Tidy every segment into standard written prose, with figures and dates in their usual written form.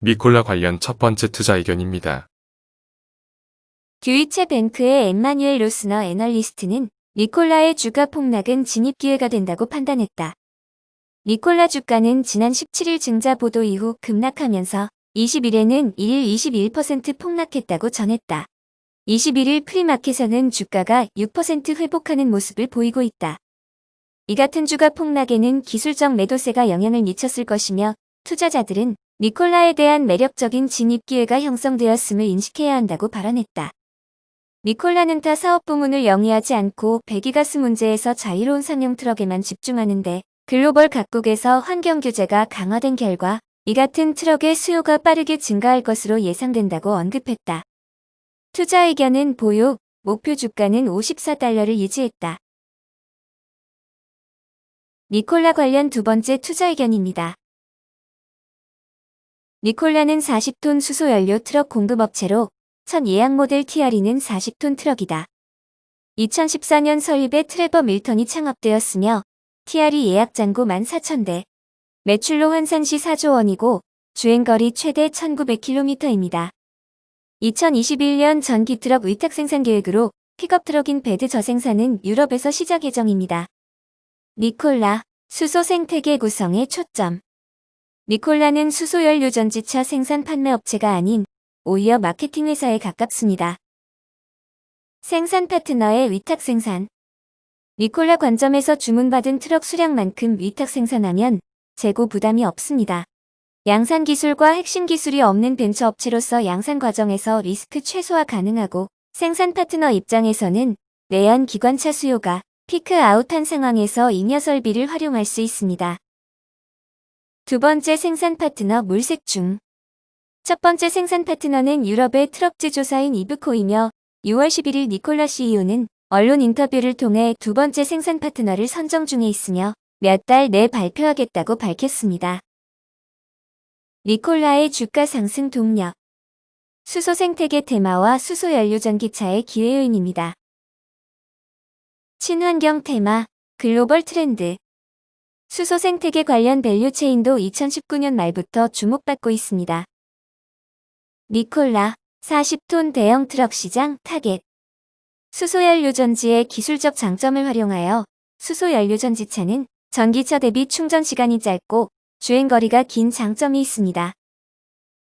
니콜라 관련 첫 번째 투자 의견입니다. 듀이체 뱅크의 엠마뉴엘 로스너 애널리스트는 니콜라의 주가 폭락은 진입 기회가 된다고 판단했다. 니콜라 주가는 지난 17일 증자 보도 이후 급락하면서 20일에는 1일 21% 폭락했다고 전했다. 21일 프리마켓에서는 주가가 6% 회복하는 모습을 보이고 있다. 이 같은 주가 폭락에는 기술적 매도세가 영향을 미쳤을 것이며 투자자들은 니콜라에 대한 매력적인 진입 기회가 형성되었음을 인식해야 한다고 발언했다. 니콜라는 타 사업 부문을 영위하지 않고 배기가스 문제에서 자유로운 상용 트럭에만 집중하는데 글로벌 각국에서 환경 규제가 강화된 결과 이 같은 트럭의 수요가 빠르게 증가할 것으로 예상된다고 언급했다. 투자 의견은 보유, 목표 주가는 $54를 유지했다. 니콜라 관련 두 번째 투자 의견입니다. 니콜라는 40톤 수소연료 트럭 공급업체로 첫 예약 모델 TRE는 40톤 트럭이다. 2014년 설립에 트레버 밀턴이 창업되었으며 TRE 예약 잔고 14,000대, 매출로 환산 시 4조 원이고 주행거리 최대 1900km입니다. 2021년 전기 트럭 위탁 생산 계획으로 픽업 트럭인 배드 저생산은 유럽에서 시작 예정입니다. 니콜라, 수소 생태계 구성에 초점. 니콜라는 수소연료 전지차 생산 판매 업체가 아닌 오히려 마케팅 회사에 가깝습니다. 생산 파트너의 위탁 생산. 니콜라 관점에서 주문받은 트럭 수량만큼 위탁 생산하면 재고 부담이 없습니다. 양산 기술과 핵심 기술이 없는 벤처 업체로서 양산 과정에서 리스크 최소화 가능하고 생산 파트너 입장에서는 내연 기관차 수요가 피크 아웃한 상황에서 잉여 설비를 활용할 수 있습니다. 두 번째 생산 파트너 물색중. 첫 번째 생산 파트너는 유럽의 트럭 제조사인 이브코이며 6월 11일 니콜라 CEO는 언론 인터뷰를 통해 두 번째 생산 파트너를 선정 중에 있으며 몇 달 내 발표하겠다고 밝혔습니다. 니콜라의 주가 상승 동력. 수소 생태계 테마와 수소 연료 전기차의 기회 요인입니다. 친환경 테마, 글로벌 트렌드. 수소 생태계 관련 밸류 체인도 2019년 말부터 주목받고 있습니다. 니콜라, 40톤 대형 트럭 시장 타겟. 수소연료 전지의 기술적 장점을 활용하여 수소연료 전지차는 전기차 대비 충전 시간이 짧고 주행거리가 긴 장점이 있습니다.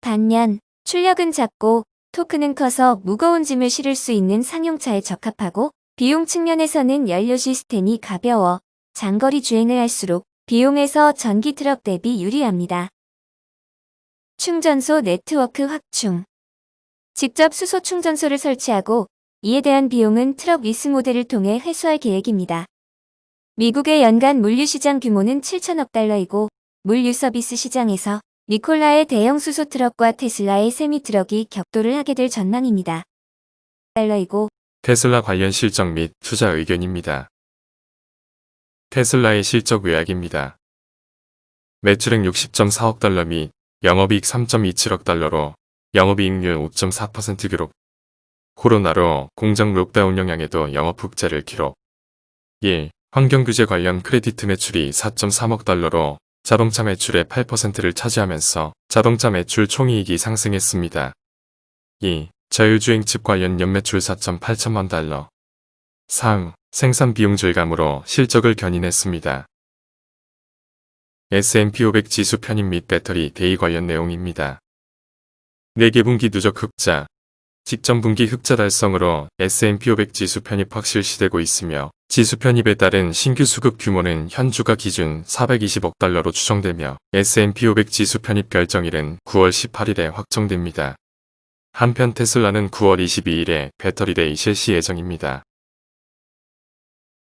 반면 출력은 작고 토크는 커서 무거운 짐을 실을 수 있는 상용차에 적합하고 비용 측면에서는 연료 시스템이 가벼워 장거리 주행을 할수록 비용에서 전기 트럭 대비 유리합니다. 충전소 네트워크 확충. 직접 수소 충전소를 설치하고 이에 대한 비용은 트럭 리스 모델을 통해 회수할 계획입니다. 미국의 연간 물류시장 규모는 7천억 달러이고 물류 서비스 시장에서 니콜라의 대형 수소 트럭과 테슬라의 세미 트럭이 격돌을 하게 될 전망입니다. 달러이고 테슬라 관련 실적 및 투자 의견입니다. 테슬라의 실적 요약입니다. 매출액 60.4억 달러 및 영업이익 3.27억 달러로 영업이익률 5.4% 기록. 코로나로 공장 록다운 영향에도 영업 흑자를 기록. 1. 환경규제 관련 크레디트 매출이 4.3억 달러로 자동차 매출의 8%를 차지하면서 자동차 매출 총이익이 상승했습니다. 2. 자율주행 칩 관련 연매출 4.8천만 달러. 3. 생산 비용 절감으로 실적을 견인했습니다. S&P 500 지수 편입 및 배터리 대의 관련 내용입니다. 4개 분기 누적 흑자, 직전 분기 흑자 달성으로 S&P 500 지수 편입 확실시되고 있으며 지수 편입에 따른 신규 수급 규모는 현 주가 기준 420억 달러로 추정되며 S&P 500 지수 편입 결정일은 9월 18일에 확정됩니다. 한편 테슬라는 9월 22일에 배터리 데이 실시 예정입니다.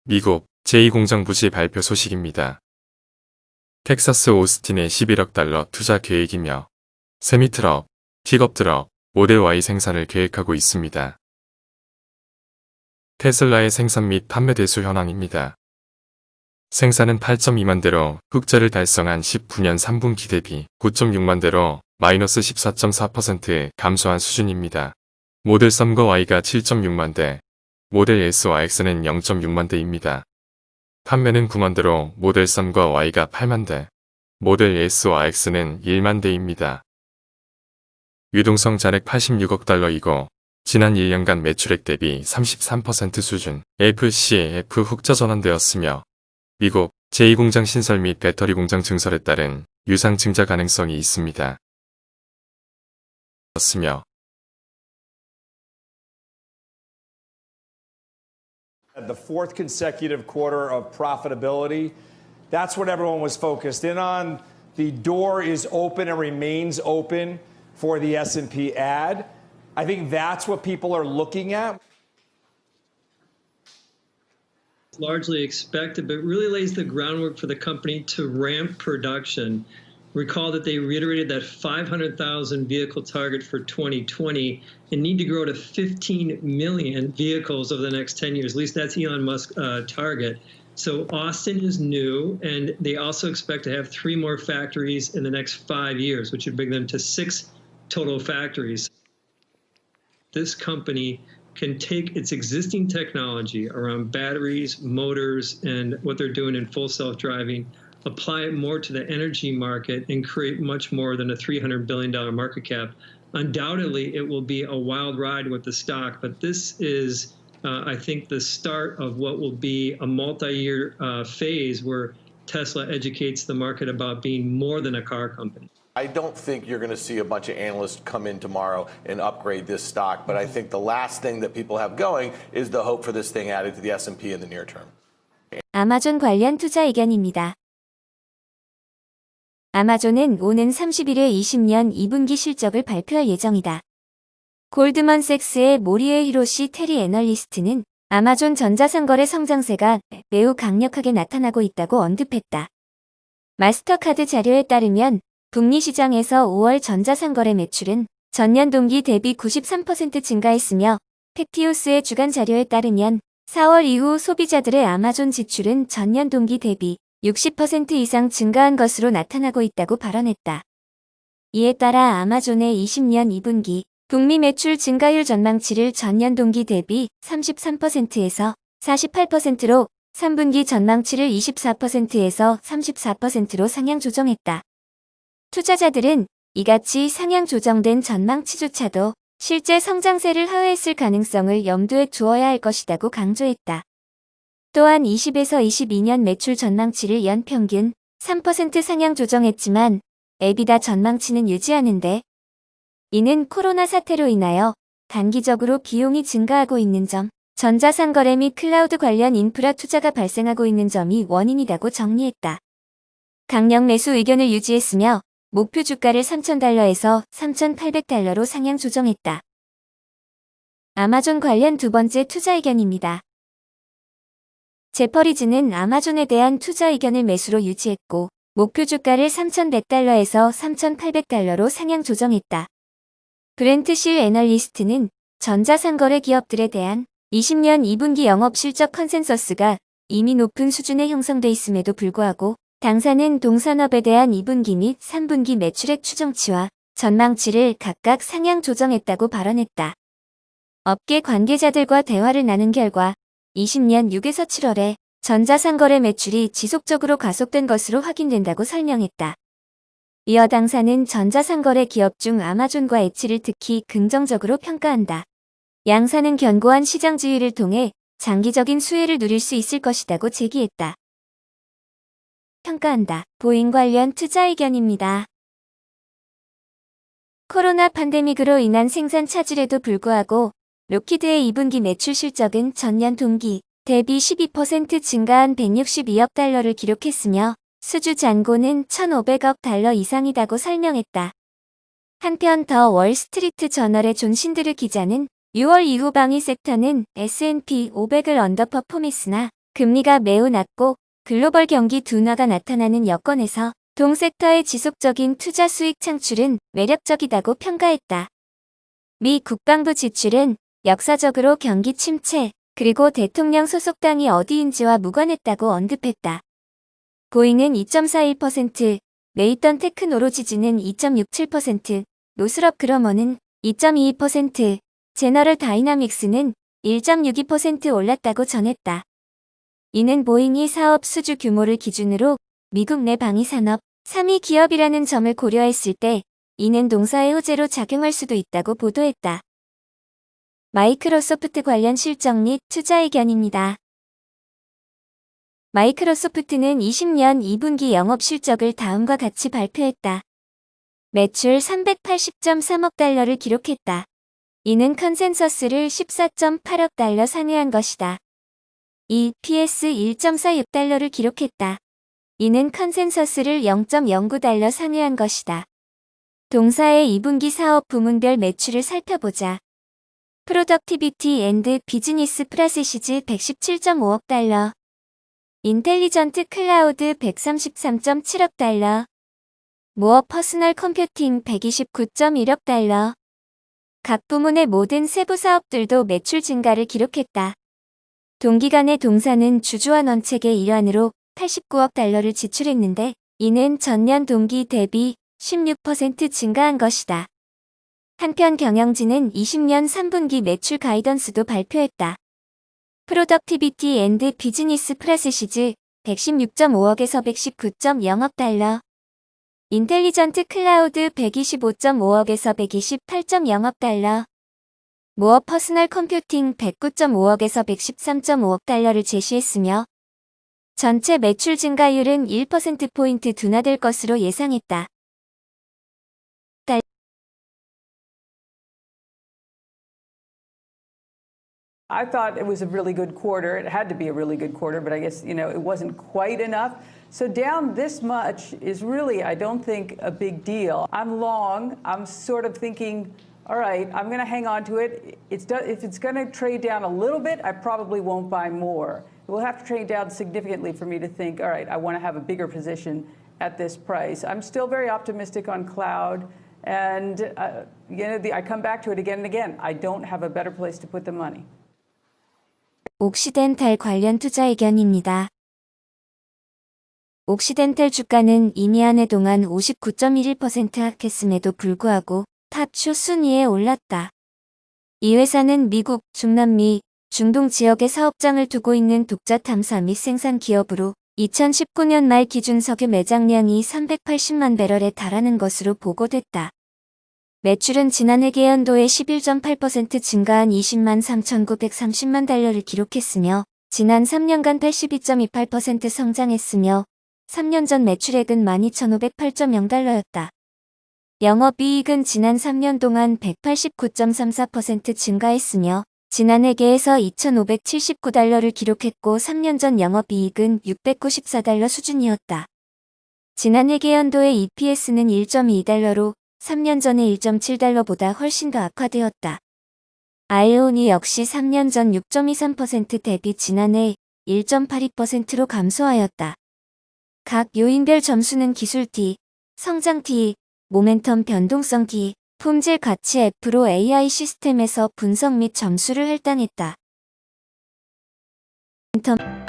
미국 제2공장 부지 발표 소식입니다. 텍사스 오스틴에 11억 달러 투자 계획이며 세미트럭, 픽업 트럭, 모델 Y 생산을 계획하고 있습니다. 테슬라의 생산 및 판매 대수 현황입니다. 생산은 8.2만 대로 흑자를 달성한 19년 3분기 대비 9.6만 대로 마이너스 14.4% 감소한 수준입니다. 모델 3과 Y가 7.6만 대, 모델 S와 X는 0.6만 대입니다. 판매는 9만 대로 모델 3과 Y가 8만 대, 모델 S와 X는 1만 대입니다. 유동성 잔액 86억 달러이고 지난 1년간 매출액 대비 33% 수준 FCF 흑자 전환되었으며 미국 제2공장 신설 및 배터리 공장 증설에 따른 유상 증자 가능성이 있습니다. 었으며 The fourth consecutive quarter of profitability. That's what everyone was focused in on. The door is open and remains open for the S&P ad. I think that's what people are looking at. Largely expected, but really lays the groundwork for the company to ramp production. Recall that they reiterated that 500,000 vehicle target for 2020 and need to grow to 15 million vehicles over the next 10 years. At least that's Elon Musk's target. So Austin is new, and they also expect to have 3 more factories in the next 5 years, which would bring them to 6 total factories. This company can take its existing technology around batteries, motors, and what they're doing in full self-driving, apply it more to the energy market, and create much more than a $300 billion market cap. Undoubtedly, it will be a wild ride with the stock, but this is, I think, the start of what will be a multi-year phase where Tesla educates the market about being more than a car company. I don't think you're going to see a bunch of analysts come in tomorrow and upgrade this stock, but I think the last thing that people have going is the hope for this thing added to the S&P in the near term. 아마존 관련 투자 의견입니다. 아마존은 오는 30일에 20년 2분기 실적을 발표할 예정이다. 골드먼색스의 모리에 히로시 테리 애널리스트는 아마존 전자상거래 성장세가 매우 강력하게 나타나고 있다고 언급했다. 마스터카드 자료에 따르면 북미 시장에서 5월 전자상거래 매출은 전년 동기 대비 93% 증가했으며 팩티우스의 주간 자료에 따르면 4월 이후 소비자들의 아마존 지출은 전년 동기 대비 60% 이상 증가한 것으로 나타나고 있다고 발언했다. 이에 따라 아마존의 20년 2분기 북미 매출 증가율 전망치를 전년 동기 대비 33%에서 48%로 3분기 전망치를 24%에서 34%로 상향 조정했다. 투자자들은 이같이 상향 조정된 전망치조차도 실제 성장세를 하회했을 가능성을 염두에 두어야 할 것이라고 강조했다. 또한 20에서 22년 매출 전망치를 연평균 3% 상향 조정했지만 에비다 전망치는 유지하는데 이는 코로나 사태로 인하여 단기적으로 비용이 증가하고 있는 점, 전자상거래 및 클라우드 관련 인프라 투자가 발생하고 있는 점이 원인이라고 정리했다. 강력 매수 의견을 유지했으며 목표 주가를 3,000달러에서 3,800달러로 상향 조정했다. 아마존 관련 두 번째 투자 의견입니다. 제퍼리즈는 아마존에 대한 투자 의견을 매수로 유지했고 목표 주가를 3,100달러에서 3,800달러로 상향 조정했다. 브렌트실 애널리스트는 전자상거래 기업들에 대한 20년 2분기 영업 실적 컨센서스가 이미 높은 수준에 형성돼 있음에도 불구하고 당사는 동산업에 대한 2분기 및 3분기 매출액 추정치와 전망치를 각각 상향 조정했다고 발언했다. 업계 관계자들과 대화를 나눈 결과 20년 6에서 7월에 전자상거래 매출이 지속적으로 가속된 것으로 확인된다고 설명했다. 이어 당사는 전자상거래 기업 중 아마존과 엣지를 특히 긍정적으로 평가한다. 양사는 견고한 시장 지위를 통해 장기적인 수혜를 누릴 수 있을 것이라고 제기했다. 평가한다. 보잉 관련 투자 의견입니다. 코로나 팬데믹으로 인한 생산 차질에도 불구하고 록히드의 2분기 매출 실적은 전년 동기 대비 12% 증가한 162억 달러를 기록했으며 수주 잔고는 1,500억 달러 이상이라고 설명했다. 한편 더 월스트리트 저널의 존 신드르 기자는 6월 이후 방위 섹터는 S&P 500을 언더퍼폼했으나 금리가 매우 낮고 글로벌 경기 둔화가 나타나는 여건에서 동 섹터의 지속적인 투자 수익 창출은 매력적이다고 평가했다. 미 국방부 지출은 역사적으로 경기 침체 그리고 대통령 소속당이 어디인지와 무관했다고 언급했다. 보잉은 2.41%, 메이턴 테크노로지즈는 2.67%, 노스럽 그러머는 2.22%, 제너럴 다이나믹스는 1.62% 올랐다고 전했다. 이는 보잉이 사업 수주 규모를 기준으로 미국 내 방위산업 3위 기업이라는 점을 고려했을 때 이는 동사의 호재로 작용할 수도 있다고 보도했다. 마이크로소프트 관련 실적 및 투자 의견입니다. 마이크로소프트는 20년 2분기 영업 실적을 다음과 같이 발표했다. 매출 380.3억 달러를 기록했다. 이는 컨센서스를 14.8억 달러 상회한 것이다. EPS 1.46 달러를 기록했다. 이는 컨센서스를 0.09달러 상회한 것이다. 동사의 2분기 사업 부문별 매출을 살펴보자. 프로덕티비티 앤드 비즈니스 프라세시즈 117.5억 달러, 인텔리전트 클라우드 133.7억 달러, 모어 퍼스널 컴퓨팅 129.1억 달러. 각 부문의 모든 세부 사업들도 매출 증가를 기록했다. 동기간에 동사는 주주환 원책의 일환으로 89억 달러를 지출했는데 이는 전년 동기 대비 16% 증가한 것이다. 한편 경영진은 20년 3분기 매출 가이던스도 발표했다. 프로덕티비티 앤드 비즈니스 프라세시즈 116.5억에서 119.0억 달러, 인텔리전트 클라우드 125.5억에서 128.0억 달러, 모어 퍼스널 컴퓨팅 109.5억에서 113.5억 달러를 제시했으며 전체 매출 증가율은 1%포인트 둔화될 것으로 예상했다. I thought it was a really good quarter. It had to be a really good quarter, but I guess, it wasn't quite enough. So down this much is really, I don't think, a big deal. I'm long. I'm sort of thinking, all right, I'm going to hang on to it. If it's going to trade down a little bit, I probably won't buy more. It will have to trade down significantly for me to think, all right, I want to have a bigger position at this price. I'm still very optimistic on cloud. And, I come back to it again and again. I don't have a better place to put the money. 옥시덴탈 관련 투자 의견입니다. 옥시덴탈 주가는 이미 한 해 동안 59.11% 하락했음에도 불구하고 탑5 순위에 올랐다. 이 회사는 미국, 중남미, 중동 지역에 사업장을 두고 있는 독자 탐사 및 생산 기업으로 2019년 말 기준 석유 매장량이 380만 배럴에 달하는 것으로 보고됐다. 매출은 지난해 계연도에 11.8% 증가한 20만 3,930만 달러를 기록했으며 지난 3년간 82.28% 성장했으며 3년 전 매출액은 12,508.0 달러였다. 영업이익은 지난 3년 동안 189.34% 증가했으며 지난해계에서 2,579달러를 기록했고 3년 전 영업이익은 694달러 수준이었다. 지난해 계연도의 EPS는 1.2달러로 3년 전의 1.7달러보다 훨씬 더 악화되었다. ROE 역시 3년 전 6.23% 대비 지난해 1.82%로 감소하였다. 각 요인별 점수는 기술 T, 성장 T, 모멘텀 변동성 T, 품질 가치 F로 AI 시스템에서 분석 및 점수를 할당했다. 모멘텀